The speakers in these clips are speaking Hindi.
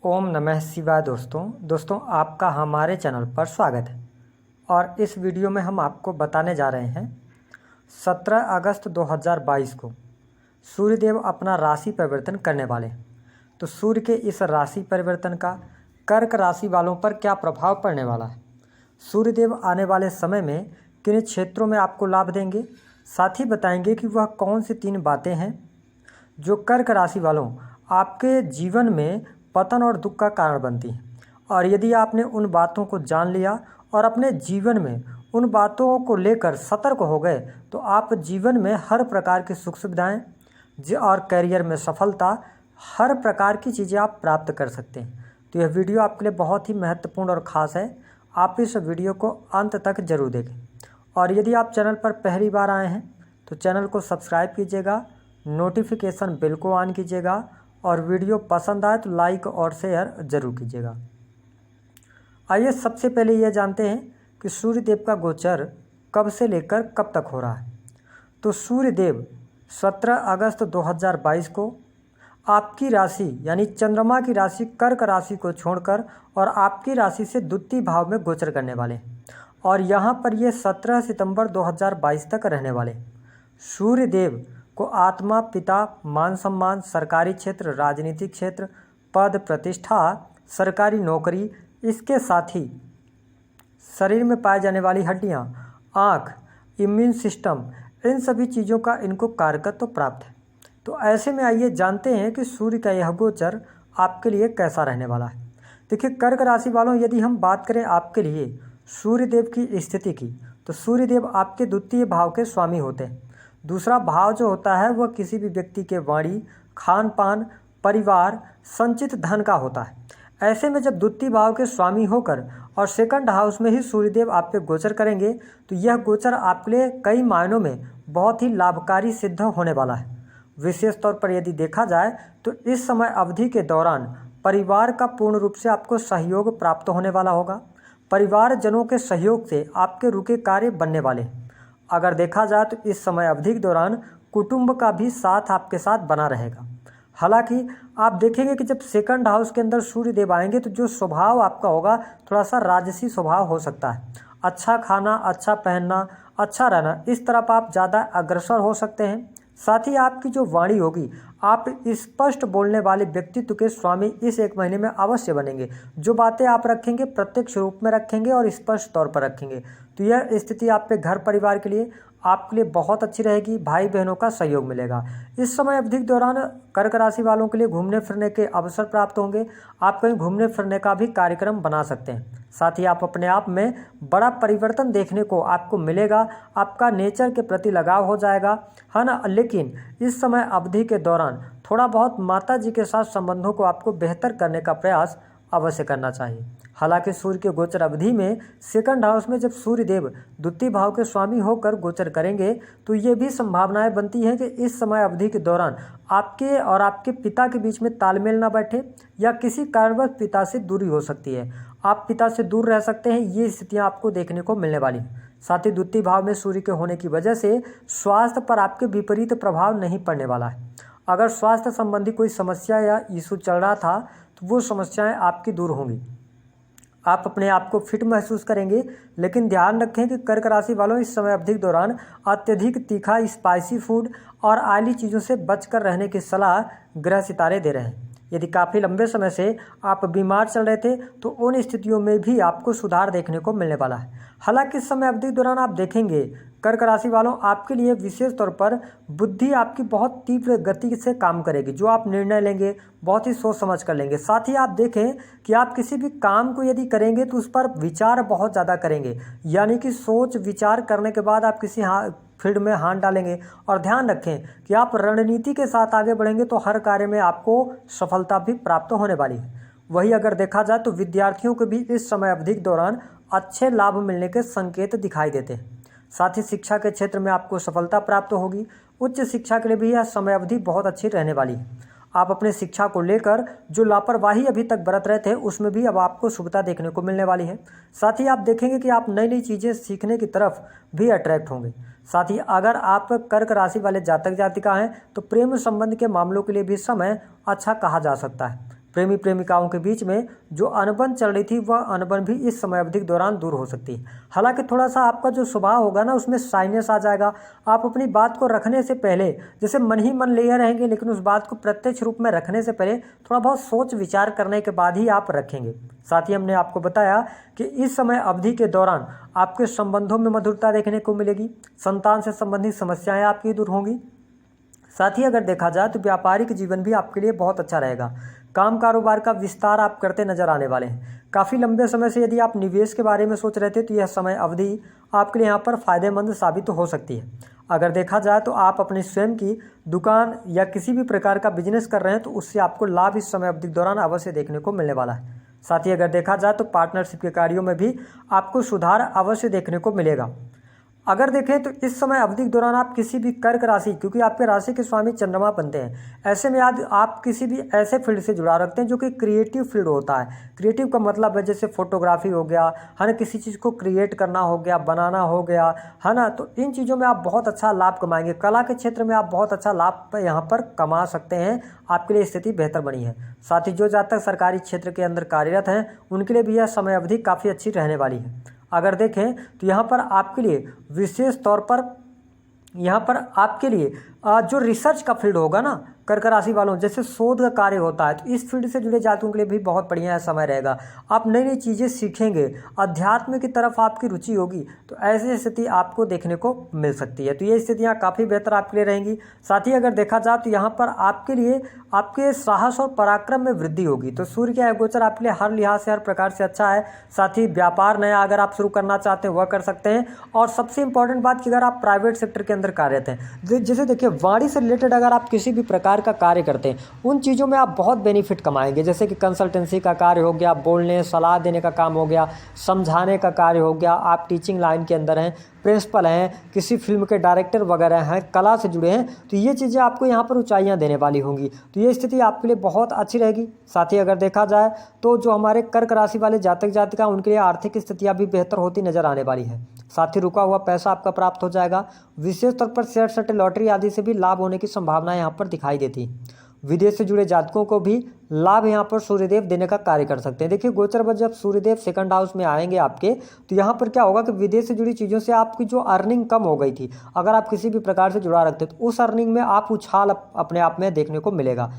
ओम नमः शिवाय। दोस्तों आपका हमारे चैनल पर स्वागत है। और इस वीडियो में हम आपको बताने जा रहे हैं 17 अगस्त 2022 को सूर्यदेव अपना राशि परिवर्तन करने वाले हैं। तो सूर्य के इस राशि परिवर्तन का कर्क राशि वालों पर क्या प्रभाव पड़ने वाला है, सूर्यदेव आने वाले समय में किन क्षेत्रों में आपको लाभ देंगे, साथ ही बताएंगे कि वह कौन सी 3 बातें हैं जो कर्क राशि वालों आपके जीवन में पतन और दुख का कारण बनती हैं। और यदि आपने उन बातों को जान लिया और अपने जीवन में उन बातों को लेकर सतर्क हो गए तो आप जीवन में हर प्रकार की सुख सुविधाएं और करियर में सफलता, हर प्रकार की चीज़ें आप प्राप्त कर सकते हैं। तो यह वीडियो आपके लिए बहुत ही महत्वपूर्ण और ख़ास है। आप इस वीडियो को अंत तक जरूर देखें। और यदि आप चैनल पर पहली बार आए हैं तो चैनल को सब्सक्राइब कीजिएगा, नोटिफिकेशन बिल को ऑन कीजिएगा और वीडियो पसंद आए तो लाइक और शेयर जरूर कीजिएगा। आइए सबसे पहले यह जानते हैं कि सूर्यदेव का गोचर कब से लेकर कब तक हो रहा है। तो सूर्यदेव 17 अगस्त 2022 को आपकी राशि यानी चंद्रमा की राशि कर्क राशि को छोड़कर और आपकी राशि से द्वितीय भाव में गोचर करने वाले हैं और यहाँ पर ये 17 सितंबर 2022 तक रहने वाले। सूर्यदेव को आत्मा, पिता, मान सम्मान, सरकारी क्षेत्र, राजनीतिक क्षेत्र, पद प्रतिष्ठा, सरकारी नौकरी, इसके साथ ही शरीर में पाए जाने वाली हड्डियां, आँख, इम्यून सिस्टम, इन सभी चीज़ों का इनको कारकत्व प्राप्त है। तो ऐसे में आइए जानते हैं कि सूर्य का यह गोचर आपके लिए कैसा रहने वाला है। देखिए कर्क राशि वालों, यदि हम बात करें आपके लिए सूर्यदेव की स्थिति की, तो सूर्यदेव आपके द्वितीय भाव के स्वामी होते हैं। दूसरा भाव जो होता है वह किसी भी व्यक्ति के वाणी, खान पान, परिवार, संचित धन का होता है। ऐसे में जब द्वितीय भाव के स्वामी होकर और सेकंड हाउस में ही सूर्यदेव आप पे गोचर करेंगे तो यह गोचर आपके लिए कई मायनों में बहुत ही लाभकारी सिद्ध होने वाला है। विशेष तौर पर यदि देखा जाए तो इस समय अवधि के दौरान परिवार का पूर्ण रूप से आपको सहयोग प्राप्त होने वाला होगा। परिवारजनों के सहयोग से आपके रुके कार्य बनने वाले हैं। अगर देखा जाए तो इस समय अवधि के दौरान कुटुंब का भी साथ आपके साथ बना रहेगा। हालांकि आप देखेंगे कि जब सेकंड हाउस के अंदर सूर्यदेव आएंगे तो जो स्वभाव आपका होगा थोड़ा सा राजसी स्वभाव हो सकता है। अच्छा खाना, अच्छा पहनना, अच्छा रहना, इस तरफ आप ज़्यादा अग्रसर हो सकते हैं। साथ ही आपकी जो वाणी होगी, आप स्पष्ट बोलने वाले व्यक्तित्व के स्वामी इस 1 महीने में अवश्य बनेंगे। जो बातें आप रखेंगे प्रत्यक्ष रूप में रखेंगे और स्पष्ट तौर पर रखेंगे। तो यह स्थिति आप पे घर परिवार के लिए आपके लिए बहुत अच्छी रहेगी। भाई बहनों का सहयोग मिलेगा। इस समय अवधि के दौरान कर्क राशि वालों के लिए घूमने फिरने के अवसर प्राप्त होंगे। आप कहीं घूमने फिरने का भी कार्यक्रम बना सकते हैं। साथ ही आप अपने आप में बड़ा परिवर्तन देखने को आपको मिलेगा। आपका नेचर के प्रति लगाव हो जाएगा, है ना। लेकिन इस समय अवधि के दौरान थोड़ा बहुत माता जी के साथ संबंधों को आपको बेहतर करने का प्रयास अवश्य करना चाहिए। हालांकि सूर्य के गोचर अवधि में सेकंड हाउस में जब सूर्यदेव द्वितीय भाव के स्वामी होकर गोचर करेंगे तो ये भी संभावनाएं बनती हैं कि इस समय अवधि के दौरान आपके और आपके पिता के बीच में तालमेल ना बैठे या किसी कारणवश पिता से दूरी हो सकती है। आप पिता से दूर रह सकते हैं। ये स्थितियाँ आपको देखने को मिलने वाली हैं। साथ ही द्वितीय भाव में सूर्य के होने की वजह से स्वास्थ्य पर आपके विपरीत प्रभाव नहीं पड़ने वाला है। अगर स्वास्थ्य संबंधी कोई समस्या या इशू चल रहा था तो वो समस्याएं आपकी दूर होंगी। आप अपने आप को फिट महसूस करेंगे। लेकिन ध्यान रखें कि कर्क राशि वालों इस समय अवधि के दौरान अत्यधिक तीखा, स्पाइसी फूड और ऑयली चीज़ों से बचकर रहने की सलाह ग्रह सितारे दे रहे हैं। यदि काफ़ी लंबे समय से आप बीमार चल रहे थे तो उन स्थितियों में भी आपको सुधार देखने को मिलने वाला है। हालांकि इस समय अवधि के दौरान आप देखेंगे कर्क राशि वालों आपके लिए विशेष तौर पर बुद्धि आपकी बहुत तीव्र गति से काम करेगी। जो आप निर्णय लेंगे बहुत ही सोच समझ कर लेंगे। साथ ही आप देखें कि आप किसी भी काम को यदि करेंगे तो उस पर विचार बहुत ज़्यादा करेंगे, यानी कि सोच विचार करने के बाद आप किसी फील्ड में हाथ डालेंगे। और ध्यान रखें कि आप रणनीति के साथ आगे बढ़ेंगे तो हर कार्य में आपको सफलता भी प्राप्त होने वाली है। वही अगर देखा जाए तो विद्यार्थियों को भी इस समय अवधि के दौरान अच्छे लाभ मिलने के संकेत दिखाई देते हैं। साथ ही शिक्षा के क्षेत्र में आपको सफलता प्राप्त होगी। उच्च शिक्षा के लिए भी यह समय अवधि बहुत अच्छी रहने वाली है। आप अपने शिक्षा को लेकर जो लापरवाही अभी तक बरत रहे थे उसमें भी अब आपको शुभता देखने को मिलने वाली है। साथ ही आप देखेंगे कि आप नई नई चीज़ें सीखने की तरफ भी अट्रैक्ट होंगे। साथ ही अगर आप कर्क राशि वाले जातक जातिका हैं तो प्रेम संबंध के मामलों के लिए भी समय अच्छा कहा जा सकता है। प्रेमी प्रेमिकाओं के बीच में जो अनबन चल रही थी वह अनबन भी इस समय अवधि के दौरान दूर हो सकती है। हालांकि थोड़ा सा आपका जो स्वभाव होगा ना उसमें शाइनेस आ जाएगा। आप अपनी बात को रखने से पहले जैसे मन ही मन लिए रहेंगे, लेकिन उस बात को प्रत्यक्ष रूप में रखने से पहले थोड़ा बहुत सोच विचार करने के बाद ही आप रखेंगे। साथ ही हमने आपको बताया कि इस समय अवधि के दौरान आपके संबंधों में मधुरता देखने को मिलेगी, संतान से संबंधित समस्याएं आपकी दूर होंगी। साथ ही अगर देखा जाए तो व्यापारिक जीवन भी आपके लिए बहुत अच्छा रहेगा। काम कारोबार का विस्तार आप करते नजर आने वाले हैं। काफ़ी लंबे समय से यदि आप निवेश के बारे में सोच रहे थे तो यह समय अवधि आपके लिए यहाँ पर फायदेमंद साबित हो सकती है। अगर देखा जाए तो आप अपनी स्वयं की दुकान या किसी भी प्रकार का बिजनेस कर रहे हैं तो उससे आपको लाभ इस समय अवधि के दौरान अवश्य देखने को मिलने वाला है। साथ ही अगर देखा जाए तो पार्टनरशिप के कार्यों में भी आपको सुधार अवश्य देखने को मिलेगा। अगर देखें तो इस समय अवधि के दौरान आप किसी भी कर्क राशि, क्योंकि आपके राशि के स्वामी चंद्रमा बनते हैं, ऐसे में आज आप किसी भी ऐसे फील्ड से जुड़ा रखते हैं जो कि क्रिएटिव फील्ड होता है। क्रिएटिव का मतलब है जैसे फोटोग्राफी हो गया, है ना, किसी चीज़ को क्रिएट करना हो गया, बनाना हो गया, है ना, तो इन चीज़ों में आप बहुत अच्छा लाभ कमाएंगे। कला के क्षेत्र में आप बहुत अच्छा लाभ यहाँ पर कमा सकते हैं। आपके लिए स्थिति बेहतर बनी है। साथ ही जो जातक सरकारी क्षेत्र के अंदर कार्यरत हैं उनके लिए भी यह समय अवधि काफ़ी अच्छी रहने वाली है। अगर देखें तो यहाँ पर आपके लिए विशेष तौर पर यहाँ पर आपके लिए जो रिसर्च का फील्ड होगा ना कर्क राशि वालों, जैसे शोध का कार्य होता है, तो इस फील्ड से जुड़े जातकों के लिए भी बहुत बढ़िया समय रहेगा। आप नई नई चीज़ें सीखेंगे, अध्यात्म की तरफ आपकी रुचि होगी, तो ऐसी स्थिति आपको देखने को मिल सकती है। तो ये स्थितियाँ काफ़ी बेहतर आपके लिए रहेंगी। साथ ही अगर देखा जाए तो यहाँ पर आपके लिए आपके साहस और पराक्रम में वृद्धि होगी। तो सूर्य का गोचर आपके लिए हर लिहाज से, हर प्रकार से अच्छा है। साथ ही व्यापार नया अगर आप शुरू करना चाहते हैं वह कर सकते हैं। और सबसे इंपॉर्टेंट बात कि अगर आप प्राइवेट सेक्टर के अंदर कार्यरत हैं, जैसे देखिए वाणी से रिलेटेड अगर आप किसी भी प्रकार का कार्य करते हैं उन चीज़ों में आप बहुत बेनिफिट कमाएंगे। जैसे कि कंसल्टेंसी का कार्य हो गया, बोलने सलाह देने का काम हो गया, समझाने का कार्य हो गया, आप टीचिंग लाइन के अंदर हैं, प्रिंसिपल हैं, किसी फिल्म के डायरेक्टर वगैरह हैं, कला से जुड़े हैं, तो ये चीज़ें आपको यहाँ पर ऊंचाइयाँ देने वाली होंगी। तो ये स्थिति आपके लिए बहुत अच्छी रहेगी। साथ ही अगर देखा जाए तो जो हमारे कर्क राशि वाले जातक जातिका उनके लिए आर्थिक स्थितियाँ भी बेहतर होती नजर आने वाली है। साथ ही रुका हुआ पैसा आपका प्राप्त हो जाएगा। विशेष तौर पर शेयर सट्टे लॉटरी आदि से भी लाभ होने की संभावना यहाँ पर दिखाई देती। विदेश से जुड़े जातकों को भी लाभ यहाँ पर सूर्यदेव देने का कार्य कर सकते हैं। देखिए गोचर पर जब सूर्यदेव सेकंड हाउस में आएंगे आपके, तो यहाँ पर क्या होगा कि विदेश से जुड़ी चीज़ों से आपकी जो अर्निंग कम हो गई थी, अगर आप किसी भी प्रकार से जुड़ा रखते तो उस अर्निंग में आप उछाल अपने आप में देखने को मिलेगा।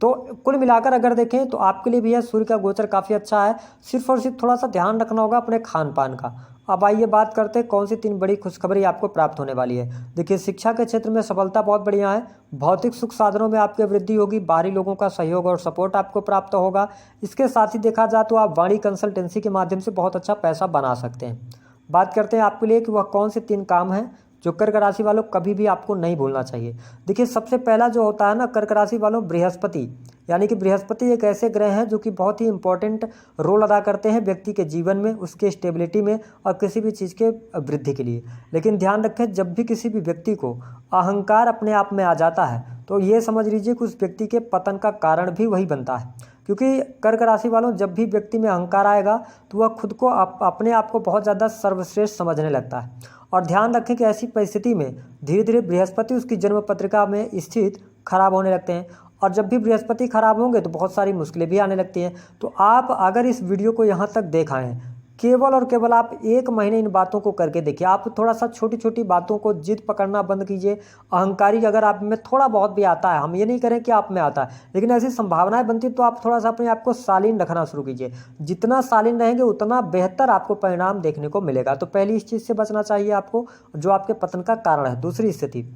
तो कुल मिलाकर अगर देखें तो आपके लिए भी यह सूर्य का गोचर काफ़ी अच्छा है। सिर्फ और सिर्फ थोड़ा सा ध्यान रखना होगा अपने खान पान का। अब आइए बात करते हैं कौन सी 3 बड़ी खुशखबरी आपको प्राप्त होने वाली है। देखिए शिक्षा के क्षेत्र में सफलता बहुत बढ़िया है। भौतिक सुख साधनों में आपकी वृद्धि होगी। बाहरी लोगों का सहयोग और सपोर्ट आपको प्राप्त होगा। इसके साथ ही देखा जाए तो आप वाणी कंसल्टेंसी के माध्यम से बहुत अच्छा पैसा बना सकते हैं। बात करते हैं आपके लिए कि वह कौन से 3 काम हैं जो कर्क राशि वालों कभी भी आपको नहीं भूलना चाहिए। देखिए सबसे पहला जो होता है ना कर्क राशि वालों, बृहस्पति, यानी कि बृहस्पति एक ऐसे ग्रह हैं जो कि बहुत ही इंपॉर्टेंट रोल अदा करते हैं व्यक्ति के जीवन में, उसके स्टेबिलिटी में और किसी भी चीज़ के वृद्धि के लिए। लेकिन ध्यान रखें जब भी किसी भी व्यक्ति को अहंकार अपने आप में आ जाता है तो ये समझ लीजिए कि उस व्यक्ति के पतन का कारण भी वही बनता है। क्योंकि कर्क राशि वालों जब भी व्यक्ति में अहंकार आएगा तो वह खुद को अपने आप को बहुत ज़्यादा सर्वश्रेष्ठ समझने लगता है। और ध्यान रखें कि ऐसी परिस्थिति में धीरे धीरे बृहस्पति उसकी जन्म पत्रिका में स्थित खराब होने लगते हैं। और जब भी बृहस्पति खराब होंगे तो बहुत सारी मुश्किलें भी आने लगती हैं। तो आप अगर इस वीडियो को यहाँ तक देखा है, केवल और केवल आप 1 महीने इन बातों को करके देखिए। आप थोड़ा सा छोटी छोटी बातों को जिद पकड़ना बंद कीजिए। अहंकारी अगर आप में थोड़ा बहुत भी आता है, हम ये नहीं करें कि आप में आता है, लेकिन ऐसी संभावनाएं बनती तो आप थोड़ा सा अपने आप को शालीन रखना शुरू कीजिए। जितना शालीन रहेंगे उतना बेहतर आपको परिणाम देखने को मिलेगा। तो पहली इस चीज़ से बचना चाहिए आपको जो आपके पतन का कारण है। दूसरी स्थिति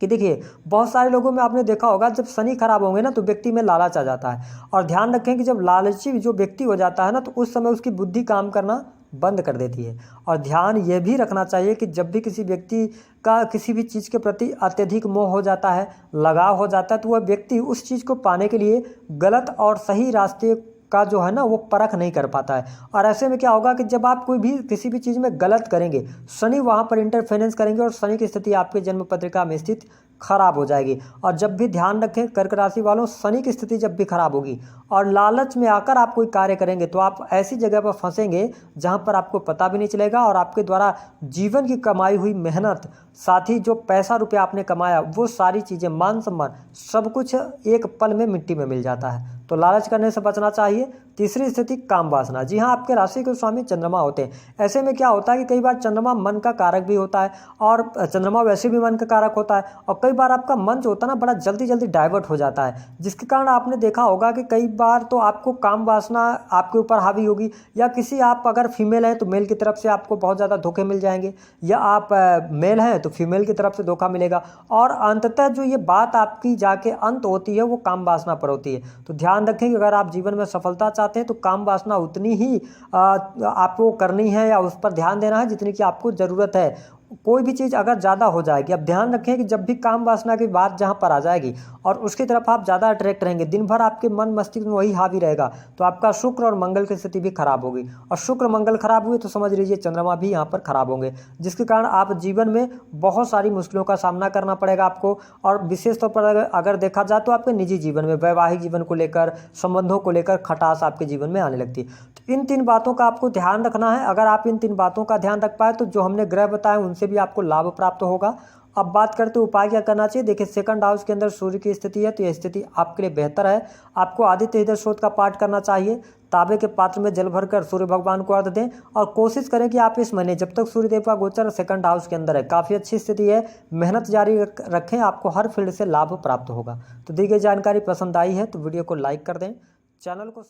कि देखिए बहुत सारे लोगों में आपने देखा होगा जब शनि खराब होंगे ना तो व्यक्ति में लालच आ जाता है। और ध्यान रखें कि जब लालची जो व्यक्ति हो जाता है ना तो उस समय उसकी बुद्धि काम करना बंद कर देती है। और ध्यान ये भी रखना चाहिए कि जब भी किसी व्यक्ति का किसी भी चीज़ के प्रति अत्यधिक मोह हो जाता है, लगाव हो जाता है, तो वह व्यक्ति उस चीज़ को पाने के लिए गलत और सही रास्ते का जो है ना वो परख नहीं कर पाता है। और ऐसे में क्या होगा कि जब आप कोई भी किसी भी चीज़ में गलत करेंगे, शनि वहाँ पर इंटरफेरेंस करेंगे और शनि की स्थिति आपके जन्म पत्रिका में स्थित खराब हो जाएगी। और जब भी ध्यान रखें कर्क राशि वालों, शनि की स्थिति जब भी खराब होगी और लालच में आकर आप कोई कार्य करेंगे तो आप ऐसी जगह पर फंसेंगे जहां पर आपको पता भी नहीं चलेगा और आपके द्वारा जीवन की कमाई हुई मेहनत, साथ ही जो पैसा रुपया आपने कमाया, वो सारी चीज़ें, मान सम्मान, सब कुछ एक पल में मिट्टी में मिल जाता है। तो लालच करने से बचना चाहिए। तीसरी स्थिति काम वासना। जी हाँ, आपके राशि के स्वामी चंद्रमा होते हैं। ऐसे में क्या होता है कि कई बार चंद्रमा मन का कारक भी होता है और चंद्रमा वैसे भी मन का कारक होता है, और कई बार आपका मन जो होता है ना बड़ा जल्दी जल्दी डाइवर्ट हो जाता है, जिसके कारण आपने देखा होगा कि कई बार तो आपको काम वासना आपके ऊपर हावी होगी, या किसी आप अगर फीमेल हैं तो मेल की तरफ से आपको बहुत ज़्यादा धोखे मिल जाएंगे, या आप मेल हैं तो फीमेल की तरफ से धोखा मिलेगा, और अंततः जो ये बात आपकी जाके अंत होती है वो काम वासना पर होती है। तो ध्यान रखें कि अगर आप जीवन में सफलता चाहते हैं तो काम वासना उतनी ही आपको करनी है या उस पर ध्यान देना है जितनी की आपको ज़रूरत है। कोई भी चीज़ अगर ज़्यादा हो जाएगी, अब ध्यान रखें कि जब भी काम वासना की बात जहाँ पर आ जाएगी और उसकी तरफ आप ज़्यादा अट्रैक्ट रहेंगे, दिन भर आपके मन मस्तिष्क में वही हावी रहेगा, तो आपका शुक्र और मंगल की स्थिति भी खराब होगी, और शुक्र मंगल खराब हुए तो समझ लीजिए चंद्रमा भी यहाँ पर खराब होंगे, जिसके कारण आप जीवन में बहुत सारी मुश्किलों का सामना करना पड़ेगा आपको। और विशेष तौर पर अगर देखा जाए तो आपके निजी जीवन में, वैवाहिक जीवन को लेकर, संबंधों को लेकर खटास आपके जीवन में आने लगती है। तो इन 3 बातों का आपको ध्यान रखना है। अगर आप इन 3 बातों का ध्यान रख पाए तो जो हमने ग्रह बताए उनसे भी आपको लाभ प्राप्त होगा। अब बात करते हैं उपाय क्या करना चाहिए। देखिए, सेकंड हाउस के अंदर सूर्य की स्थिति है, तो यह स्थिति आपके लिए बेहतर है। आपको आदित्य हृदय स्त्रोत का पाठ करना चाहिए। तांबे के पात्र में जल भरकर सूर्य भगवान को अर्घ दें, और कोशिश करें कि आप इस महीने, जब तक सूर्यदेव का गोचर सेकंड हाउस के अंदर है, काफ़ी अच्छी स्थिति है, मेहनत जारी रखें, आपको हर फील्ड से लाभ प्राप्त होगा। तो दी गई जानकारी पसंद आई है तो वीडियो को लाइक कर दें, चैनल को